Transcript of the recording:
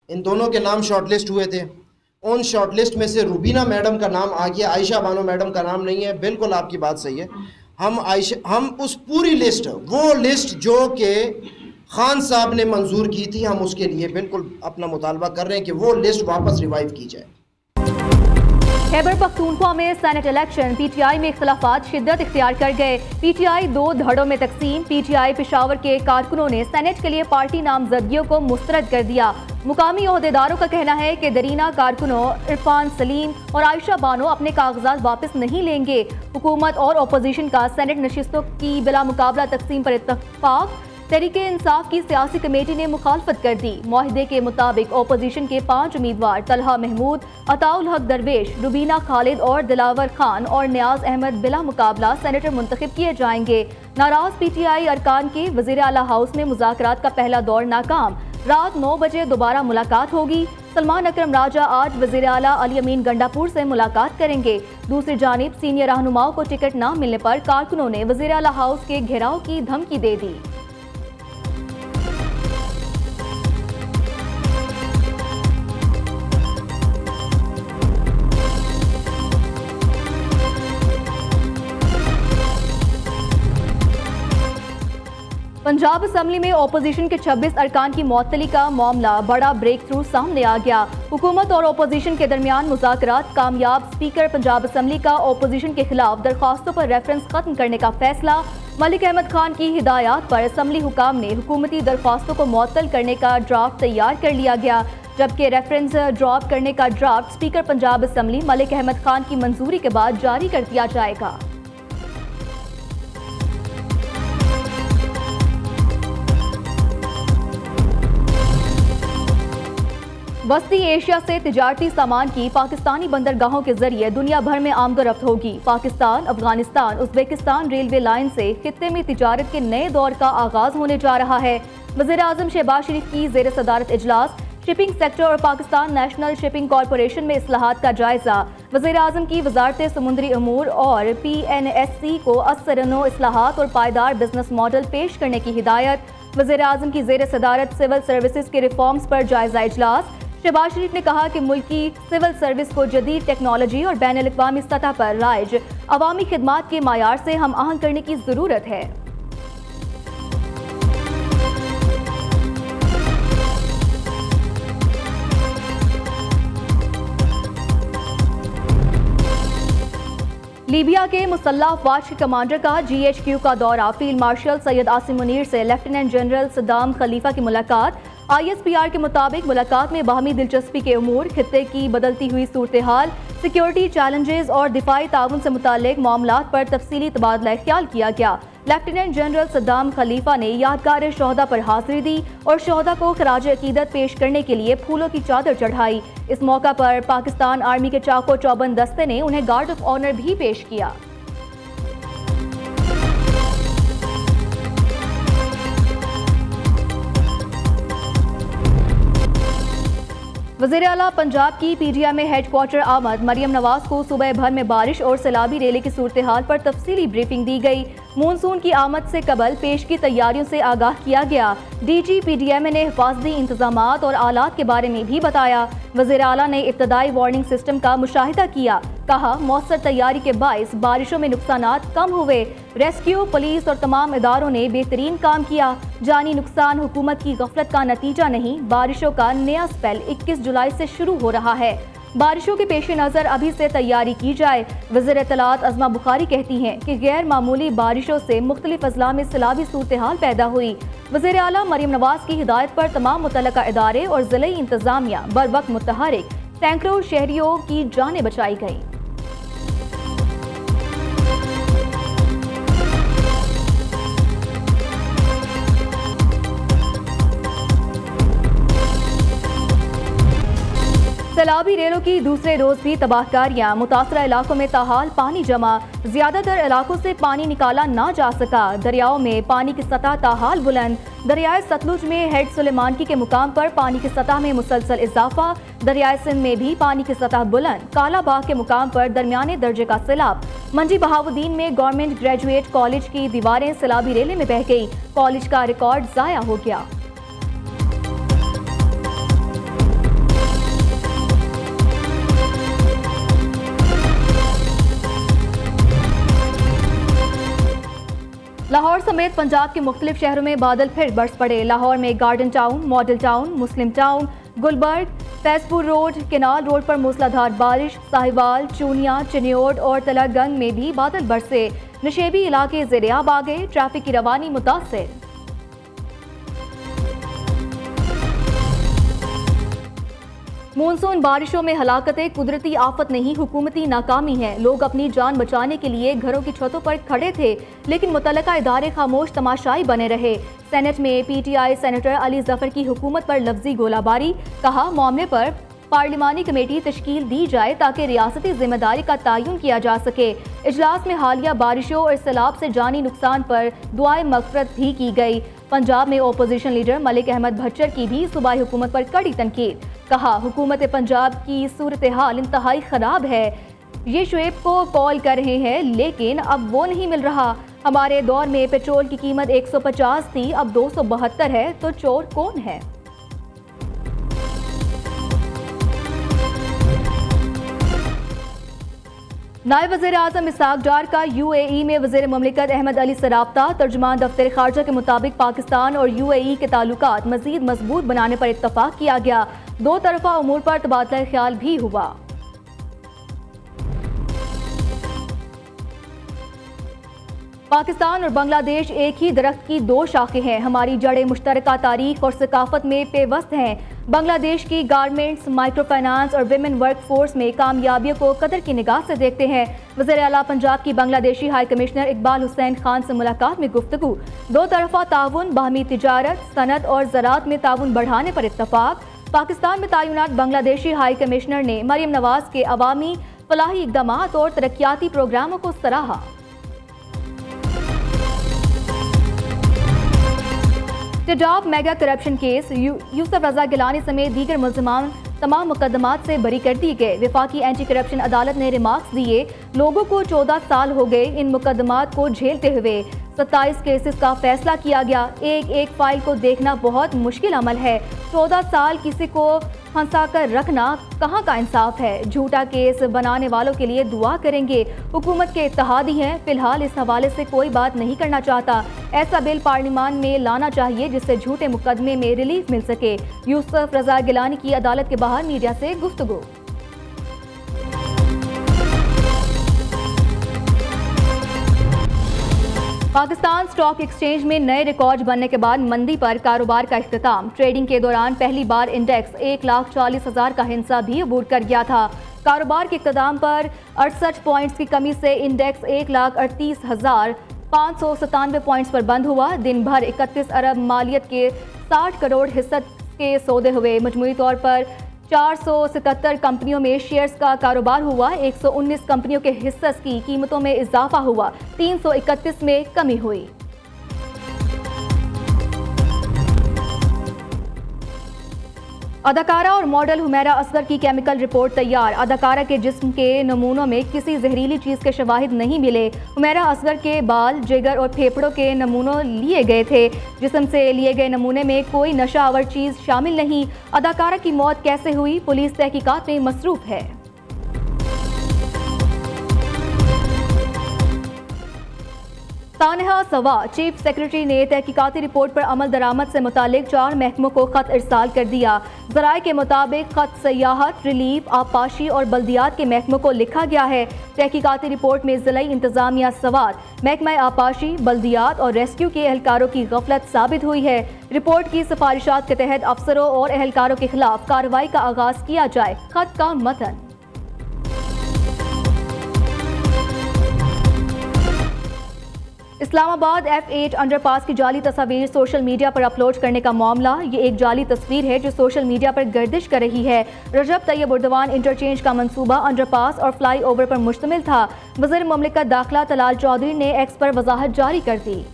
इन दोनों के नाम शॉर्टलिस्ट हुए थे। उन शॉर्टलिस्ट में से रुबीना मैडम का नाम आ गया, आयशा बानो मैडम का नाम नहीं है। बिल्कुल आपकी बात सही है। हम उस पूरी लिस्ट, वो लिस्ट जो कि खान साहब ने मंजूर की थी, हम उसके लिए बिल्कुल अपना मुतालबा कर रहे हैं कि वो लिस्ट वापस रिवाइव की जाए। खैबर पख्तूनख्वा में सेनेट इलेक्शन, पीटीआई में इख्तलाफात शिद्दत इख्तियार कर गए। पीटीआई 2 धड़ों में तकसीम। पीटीआई पेशावर के कारकुनों ने सेनेट के लिए पार्टी नामजदगियों को मुस्तरद कर दिया। मुकामी ओहदेदारों का कहना है कि दरीना कारकुनों इरफान सलीम और आयशा बानो अपने कागजात वापस नहीं लेंगे। हुकूमत और अपोजिशन का सेनेट नशिस्तों की बिला मुकाबला तकसीम पर इत्तफाक। तहरीके इंसाफ की सियासी कमेटी ने मुखालफत कर दी। मुआहदे के मुताबिक अपोजिशन के 5 उम्मीदवार तलहा महमूद, अताउल हक दरवेश, रुबीना खालिद और दिलावर खान और नियाज अहमद बिला मुकाबला सेनेटर मुंतखब किए जाएंगे। नाराज पीटीआई अरकान के वजीर आला हाउस में मुज़ाकरात का पहला दौर नाकाम। रात 9 बजे दोबारा मुलाकात होगी। सलमान अकरम राजा आज वजीर आला अली अमीन गंडापुर से मुलाकात करेंगे। दूसरी जानिब सीनियर रहनुमाओं को टिकट न मिलने पर कारकुनों ने वजीर आला हाउस के घेराव की धमकी दे दी। पंजाब असम्बली में ओपोजिशन के 26 अरकान की मुअत्तली का मामला बड़ा ब्रेक थ्रू सामने आ गया। हुकूमत और ओपोजिशन के दरमियान मुज़ाकरात कामयाब। स्पीकर पंजाब असम्बली का ओपोजिशन के खिलाफ दरख्वास्तों पर रेफरेंस खत्म करने का फैसला। मलिक अहमद खान की हिदायत पर असम्बली हुकाम ने हुकूमती दरख्वास्तों को मुअत्तल करने का ड्राफ्ट तैयार कर लिया गया, जबकि रेफरेंस ड्रॉप करने का draft speaker Punjab assembly Malik Ahmad Khan की मंजूरी के बाद जारी कर दिया जाएगा। वस्ती एशिया से तिजारती सामान की पाकिस्तानी बंदरगाहों के जरिए दुनिया भर में आमदोरफ्त होगी। Pakistan, Afghanistan, Uzbekistan railway line से खित्ते में तिजारत के नए दौर का आगाज होने जा रहा है। वज़ीर आज़म शहबाज शरीफ की ज़ेर सदारत इजलास। शिपिंग सेक्टर और पाकिस्तान नेशनल शिपिंग कॉरपोरेशन में इस्लाहात का जायजा। वज़ीर आज़म की वजारत समुद्री अमूर और PNSC को असरनो इस्लाहात और पायदार बिजनेस मॉडल पेश करने की हिदायत। वज़ीर आज़म की ज़ेर सदारत सिविल सर्विसेज के रिफॉर्म्स पर जायजा इजलास। शहबाज शरीफ ने कहा कि मुल्क की सिविल सर्विस को जदीद टेक्नोलॉजी और बैनुल-अक़वामी सतह पर राइज अवामी खिदमात के मायार से हम आहंग करने की ज़रूरत है। लीबिया के मुसल्लह अफवाज के कमांडर का GHQ का दौरा। फील्ड मार्शल सैयद आसिम मुनीर से लेफ्टिनेंट जनरल सद्दाम खलीफा की मुलाकात। ISPR के मुताबिक मुलाकात में बाहमी दिलचस्पी के उमूर, खित्ते की बदलती हुई सूरत हाल, सिक्योरिटी चैलेंजेस और दिफाई ताउन से मुताल्लिक मामलात पर तफसीली तबादला ख्याल किया गया। लेफ्टिनेंट जनरल सद्दाम खलीफा ने यादगार शोहदा पर हाजिरी दी और शोहदा को खराज अकीदत पेश करने के लिए फूलों की चादर चढ़ाई। इस मौका पर पाकिस्तान आर्मी के चाको चौबंद दस्ते ने उन्हें गार्ड ऑफ ऑनर भी पेश किया। वज़ीर आला पंजाब की PTI में हेड क्वार्टर आमद। मरियम नवाज को सुबह भर में बारिश और सैलाबी रेले की सूरत हाल पर तफसीली ब्रीफिंग दी गई। मानसून की आमद से कबल पेश की तैयारियों से आगाह किया गया। DG PDMA ने हिफाजती इंतजामात और आलात के बारे में भी बताया। वज़ीर आला ने इब्तदाई वार्निंग सिस्टम का मुशाहिदा किया। कहा, मौसर तैयारी के बाइस बारिशों में नुकसानात कम हुए। रेस्क्यू, पुलिस और तमाम इदारों ने बेहतरीन काम किया। जानी नुकसान हुकूमत की गफलत का नतीजा नहीं। बारिशों का नया स्पेल 21 जुलाई से शुरू हो रहा है। बारिशों के पेश नज़र अभी से तैयारी की जाए। वज़ीर इत्तलात अज़मा बुखारी कहती हैं कि गैर मामूली बारिशों से मुख्तलिफ अजला में सैलाबी सूरत हाल पैदा हुई। वज़ीर आला मरियम नवाज की हिदायत पर तमाम मुतल्लका इदारे और ज़िले इंतजामिया बर वक्त मुतहरिक। सैकड़ों शहरियों की जानें बचाई गई। सैलाबी रेलों की दूसरे रोज भी तबाहकारियां। मुतासरा इलाकों में ताहाल पानी जमा। ज्यादातर इलाकों से पानी निकाला ना जा सका। दरियाओं में पानी की सतह ताहाल बुलंद। दरियाए सतलुज में हेड सुलेमानकी के मुकाम पर पानी की सतह में मुसलसल इजाफा। दरियाए सिंध में भी पानी की सतह बुलंद। काला बाग के मुकाम पर दरमियाने दर्जे का सैलाब। मंडी बहाउद्दीन में गवर्नमेंट ग्रेजुएट कॉलेज की दीवारें सैलाबी रेले में बह गई। कॉलेज का रिकॉर्ड जाया हो गया। समेत पंजाब के मुख्तलिफ शहरों में बादल फिर बरस पड़े। लाहौर में Garden Town, Model Town, Muslim Town, Gulberg, Faizpur Road, Canal Road पर मूसलाधार बारिश। साहिवाल, चूनिया, चिन्योड और तलागंग में भी बादल बरसे। नशेबी इलाके ज़ेर-ए-आब आ गए। ट्रैफिक की रवानी मुतासिर। मानसून बारिशों में हलाकतें कुदरती आफत नहीं, हुकूमती नाकामी है। लोग अपनी जान बचाने के लिए घरों की छतों पर खड़े थे, लेकिन मुतल्लिका इदारे खामोश तमाशाई बने रहे। सेनेट में पीटीआई सेनेटर अली जफर की हुकूमत पर लफ्जी गोलाबारी। कहा, मामले पर पार्लिमानी कमेटी तश्कील दी जाए ताकि रियासती जिम्मेदारी का तयन किया जा सके। इजलास में हालिया बारिशों और सैलाब से जानी नुकसान पर दुआए मग़फ़िरत भी की गई। पंजाब में ओपोजिशन लीडर मलिक अहमद भच्चर की भी सूबाई हुकूमत पर कड़ी तनकीद। कहा, हुकूमत पंजाब की सूरत हाल इंतहाई ख़राब है। ये शुएब को कॉल कर रहे हैं, लेकिन अब वो नहीं मिल रहा। हमारे दौर में पेट्रोल की कीमत 150 थी, अब 272 है, तो चोर कौन है? नायब वज़ीर-ए-आज़म इसहाक डार का UAE में वज़ीर मुमलिकत अहमद अली से राब्ता। तर्जुमान दफ्तर खारजा के मुताबिक पाकिस्तान और UAE के ताल्लुकात मज़ीद मजबूत बनाने पर इत्तफाक किया गया। दो तरफ़ा उमूर पर तबादला ख्याल भी हुआ। पाकिस्तान और बांग्लादेश एक ही दरख्त की दो शाखें हैं। हमारी जड़ें मुश्तरका तारीख और सकाफत में पेवस्त हैं। बांग्लादेश की गारमेंट्स, माइक्रो फाइनेंस और विमेन वर्क फोर्स में कामयाबियों को कदर की निगाह से देखते हैं। वज़ीर आला पंजाब की बांग्लादेशी हाई कमिश्नर इकबाल हुसैन खान से मुलाकात में गुफ्तगू। दो तरफ़ा ताउन, बाहमी तिजारत, सनत और ज़राअत में ताउन बढ़ाने पर इत्तफाक। पाकिस्तान में तैनात बांग्लादेशी हाई कमिश्नर ने मरियम नवाज के अवामी फलाही इक़दामात और तरक्याती प्रोग्रामों को सराहा। टेडाब मेगा करप्शन केस, यूसुफ रजा गिलानी समेत दीगर मुल्ज़िमान तमाम मुकदमात से बरी कर दिए गए। वफाकी एंटी करप्शन अदालत ने रिमार्क्स दिए, लोगों को 14 साल हो गए इन मुकदमात को झेलते हुए। 27 केसेस का फैसला किया गया। एक एक फाइल को देखना बहुत मुश्किल अमल है। 14 साल किसी को फंसा कर रखना कहाँ का इंसाफ है। झूठा केस बनाने वालों के लिए दुआ करेंगे। हुकूमत के इत्तेहादी हैं, फिलहाल इस हवाले से कोई बात नहीं करना चाहता। ऐसा बिल पार्लियामान में लाना चाहिए जिससे झूठे मुकदमे में रिलीफ मिल सके। यूसुफ रजा गिलानी की अदालत के बाहर मीडिया से गुफ्तगू। पाकिस्तान स्टॉक एक्सचेंज में नए रिकॉर्ड बनने के बाद मंदी पर कारोबार का इख्तिताम। ट्रेडिंग के दौरान पहली बार इंडेक्स 1,40,000 का हिस्सा भी अबूर कर गया था। कारोबार के इख्तिताम पर 68 पॉइंट्स की कमी से इंडेक्स 1,38,597 पॉइंट्स पर बंद हुआ। दिन भर 31 अरब मालियत के 60 करोड़ हिस्सा के सौदे हुए। मजमूई तौर पर 477 कंपनियों में शेयर्स का कारोबार हुआ। 119 कंपनियों के हिस्स की कीमतों में इजाफा हुआ। 331 में कमी हुई। अदाकारा और मॉडल हुमैरा असगर की केमिकल रिपोर्ट तैयार। अदाकारा के जिस्म के नमूनों में किसी जहरीली चीज़ के शवाहिद नहीं मिले। हुमैरा असगर के बाल, जिगर और फेफड़ों के नमूनों लिए गए थे। जिस्म से लिए गए नमूने में कोई नशा आवर चीज़ शामिल नहीं। अदाकारा की मौत कैसे हुई, पुलिस तहकीकात में मसरूफ है। तानहा सवा चीफ सेक्रेटरी ने तहकीकाती रिपोर्ट पर अमल दरामद से मुतालिक 4 महकमों को खत इरसाल कर दिया। ज़राए के मुताबिक खत सयाहत, रिलीफ, आबपाशी और बल्दियात के महकमों को लिखा गया है। तहकीकाती रिपोर्ट में ज़िलाई इंतजामिया सवात, महकमा आबपाशी, बल्दियात और रेस्क्यू के एहलकारों की गफलत साबित हुई है। रिपोर्ट की सिफारिशात के तहत अफसरों और एहलकारों के खिलाफ कार्रवाई का आगाज किया जाए। खत का मतन। इस्लामाबाद F8 अंडरपास की जाली तस्वीर सोशल मीडिया पर अपलोड करने का मामला। ये एक जाली तस्वीर है जो सोशल मीडिया पर गर्दिश कर रही है। रजब तैयब उर्दवान इंटरचेंज का मंसूबा अंडरपास और फ्लाई ओवर पर मुश्तमिल था। वज़ीर मुमलिकत दाखिला तलाल चौधरी ने एक्स पर वजाहत जारी कर दी।